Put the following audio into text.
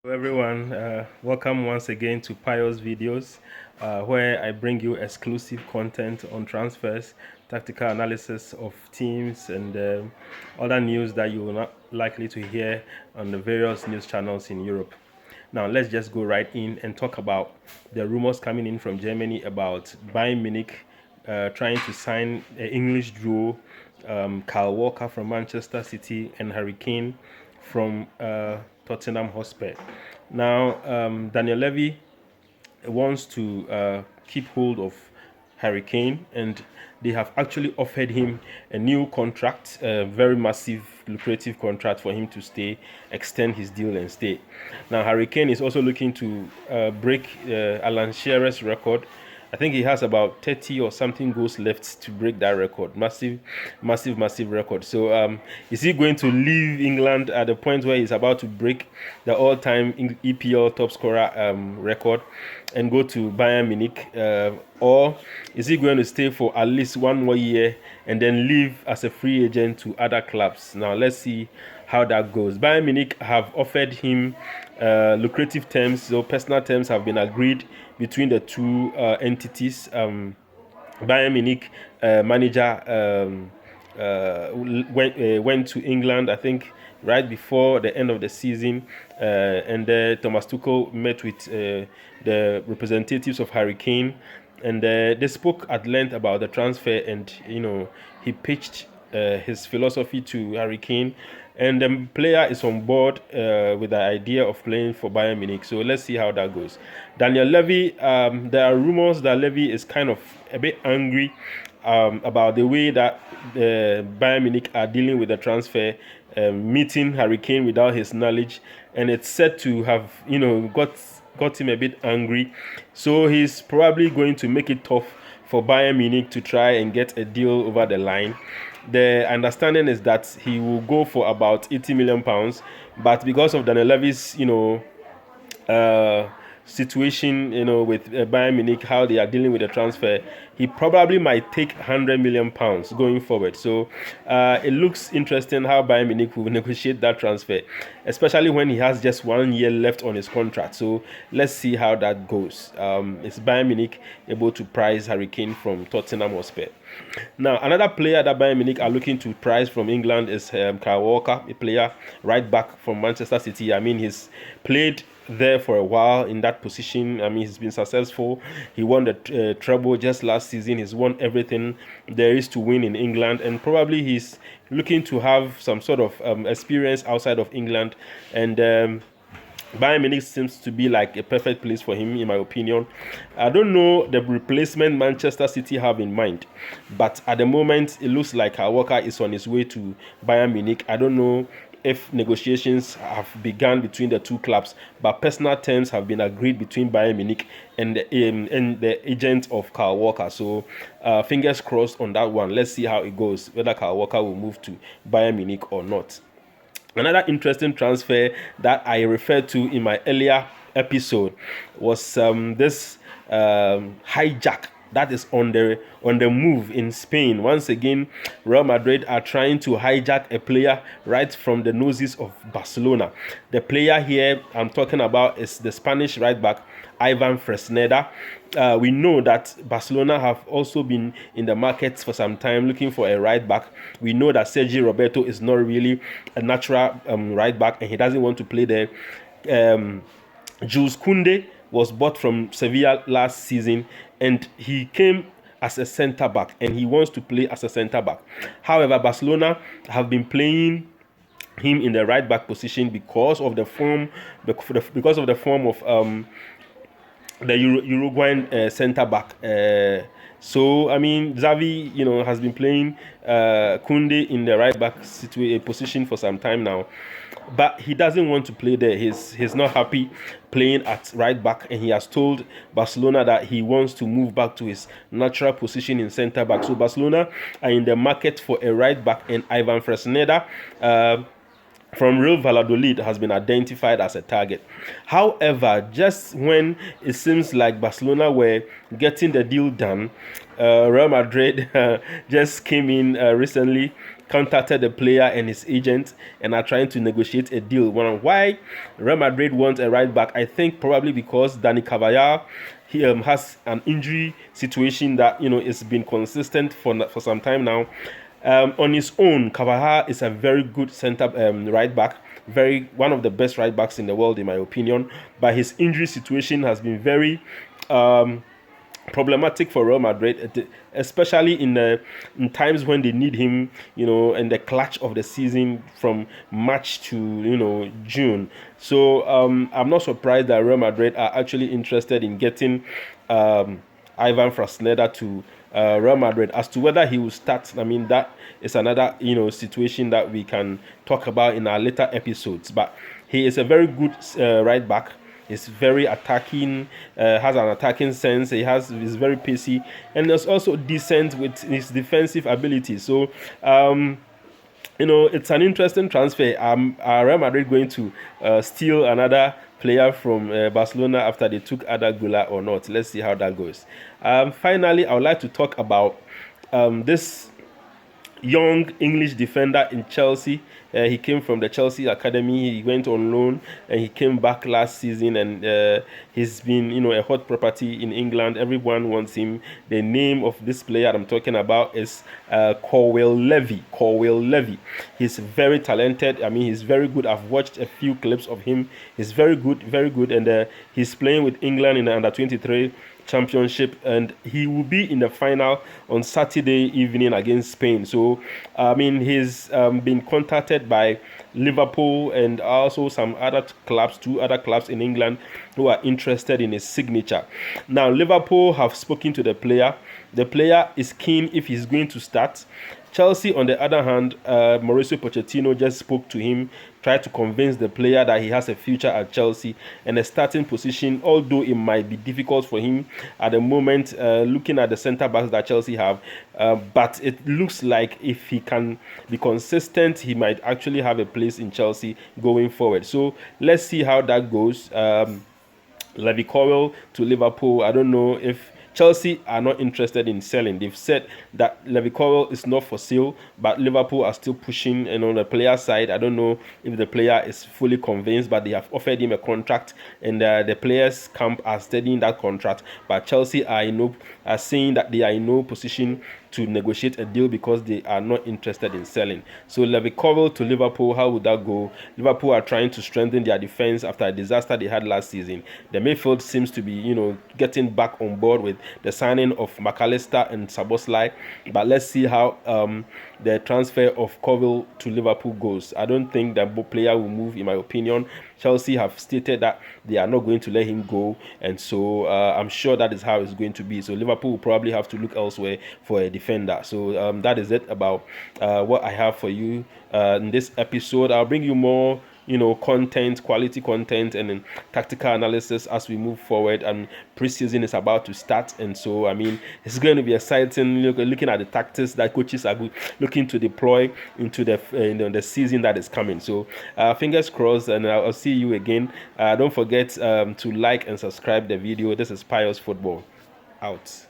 Hello everyone, welcome once again to Pious Videos, where I bring you exclusive content on transfers, tactical analysis of teams, and other news that you will not likely to hear on the various news channels in Europe. Now let's just go right in and talk about the rumors coming in from Germany about Bayern Munich trying to sign an English duo, Kyle Walker from Manchester City and Harry Kane from Tottenham Hotspur. Now, Daniel Levy wants to keep hold of Harry Kane, and they have actually offered him a new contract, a very massive, lucrative contract for him to stay, extend his deal and stay. Now, Harry Kane is also looking to break Alan Shearer's record. I think he has about 30 or something goals left to break that record. Massive record. So is he going to leave England at the point where he's about to break the all-time EPL top scorer record and go to Bayern Munich? Or is he going to stay for at least one more year and then leave as a free agent to other clubs? Now let's see how that goes. Bayern Munich have offered him lucrative terms, so personal terms have been agreed between the two entities. Bayern Munich manager went to England, I think, right before the end of the season, and Thomas Tuchel met with the representatives of Harry Kane, and they spoke at length about the transfer, and he pitched his philosophy to Harry Kane, and the player is on board with the idea of playing for Bayern Munich. So let's see how that goes. Daniel Levy, there are rumors that Levy is kind of a bit angry about the way that Bayern Munich are dealing with the transfer, meeting Harry Kane without his knowledge, and it's said to have got him a bit angry. So he's probably going to make it tough for Bayern Munich to try and get a deal over the line. The understanding is that he will go for about £80 million, but because of Daniel Levy's, situation, with Bayern Munich, how they are dealing with the transfer, he probably might take £100 million going forward. So it looks interesting how Bayern Munich will negotiate that transfer, especially when he has just 1 year left on his contract. So let's see how that goes. Is Bayern Munich able to prize Harry Kane from Tottenham Hotspur? Now, another player that Bayern Munich are looking to prize from England is Kyle Walker, a player right back from Manchester City. I mean, he's played there for a while in that position. I mean, he's been successful. He won the treble just last season. He's won everything there is to win in England, and probably he's looking to have some sort of experience outside of England, and Bayern Munich seems to be like a perfect place for him, in my opinion. I don't know the replacement Manchester City have in mind, but at the moment, it looks like Walker is on his way to Bayern Munich. I don't know if negotiations have begun between the two clubs, but personal terms have been agreed between Bayern Munich and the agent of Kyle Walker. So fingers crossed on that one. Let's see how it goes, whether Kyle Walker will move to Bayern Munich or not. Another interesting transfer that I referred to in my earlier episode was this hijack that is on the move in Spain. Once again, Real Madrid are trying to hijack a player right from the noses of Barcelona. The player here I'm talking about is the Spanish right back Ivan Fresneda. We know that Barcelona have also been in the markets for some time looking for a right back. We know that Sergio Roberto is not really a natural right back, and he doesn't want to play there. Jules Koundé was bought from Sevilla last season, and he came as a centre back, and he wants to play as a centre back. However, Barcelona have been playing him in the right back position because of the form of the Uruguayan centre back. So I mean, Xavi, has been playing Koundé in the right back position for some time now, but he doesn't want to play there. He's not happy playing at right back, and he has told Barcelona that he wants to move back to his natural position in centre back. So Barcelona are in the market for a right back, and Ivan Fresneda from Real Valladolid has been identified as a target. However, just when it seems like Barcelona were getting the deal done, Real Madrid just came in recently contacted the player and his agent and are trying to negotiate a deal. Why Real Madrid wants a right back? I think probably because Dani Carvajal, he has an injury situation that is been consistent for some time now. On his own, Carvajal is a very good center right back, one of the best right backs in the world in my opinion. But his injury situation has been very problematic for Real Madrid, especially in times when they need him, in the clutch of the season from March to June. So I'm not surprised that Real Madrid are actually interested in getting Ivan Fresneda to Real Madrid. As to whether he will start, I mean, that is another situation that we can talk about in our later episodes. But he is a very good right back. He's very attacking, has an attacking sense. He's very pacey, and is also decent with his defensive ability. So, it's an interesting transfer. Are Real Madrid going to steal another player from Barcelona after they took Arda Güler or not? Let's see how that goes. Finally, I would like to talk about this young English defender in Chelsea. He came from the Chelsea academy. He went on loan and he came back last season, and he's been a hot property in England. Everyone wants him. The name of this player I'm talking about is Colwill Levi. He's very talented. I mean, he's very good. I've watched a few clips of him. He's very good, and he's playing with England in the under-23 championship, and he will be in the final on Saturday evening against Spain. So I mean, he's been contacted by Liverpool and also some other clubs, 2 other clubs in England who are interested in his signature. Now Liverpool have spoken to the player. The player is keen if he's going to start. Chelsea, on the other hand, Mauricio Pochettino just spoke to him, tried to convince the player that he has a future at Chelsea and a starting position, although it might be difficult for him at the moment, looking at the centre backs that Chelsea have. But it looks like if he can be consistent, he might actually have a place in Chelsea going forward. So let's see how that goes. Levi Colwill to Liverpool. I don't know if Chelsea are not interested in selling. They've said that Levi Colwill is not for sale, but Liverpool are still pushing. And on the player side, I don't know if the player is fully convinced, but they have offered him a contract, and the players' camp are studying that contract. But Chelsea are saying that they are in no position to negotiate a deal because they are not interested in selling. So Levi Colwill to Liverpool, how would that go? Liverpool are trying to strengthen their defense after a disaster they had last season. The midfield seems to be, getting back on board with the signing of McAllister and Szoboszlai. But let's see how the transfer of Colwill to Liverpool goes. I don't think that player will move, in my opinion. Chelsea have stated that they are not going to let him go, and so I'm sure that is how it's going to be. So Liverpool will probably have to look elsewhere for a defender. So that is it about what I have for you in this episode. I'll bring you more content, quality content, and then tactical analysis as we move forward. And preseason is about to start, and so I mean, it's going to be exciting looking at the tactics that coaches are looking to deploy into the season that is coming. So fingers crossed, and I'll see you again. Don't forget to like and subscribe the video. This is Pious Football out.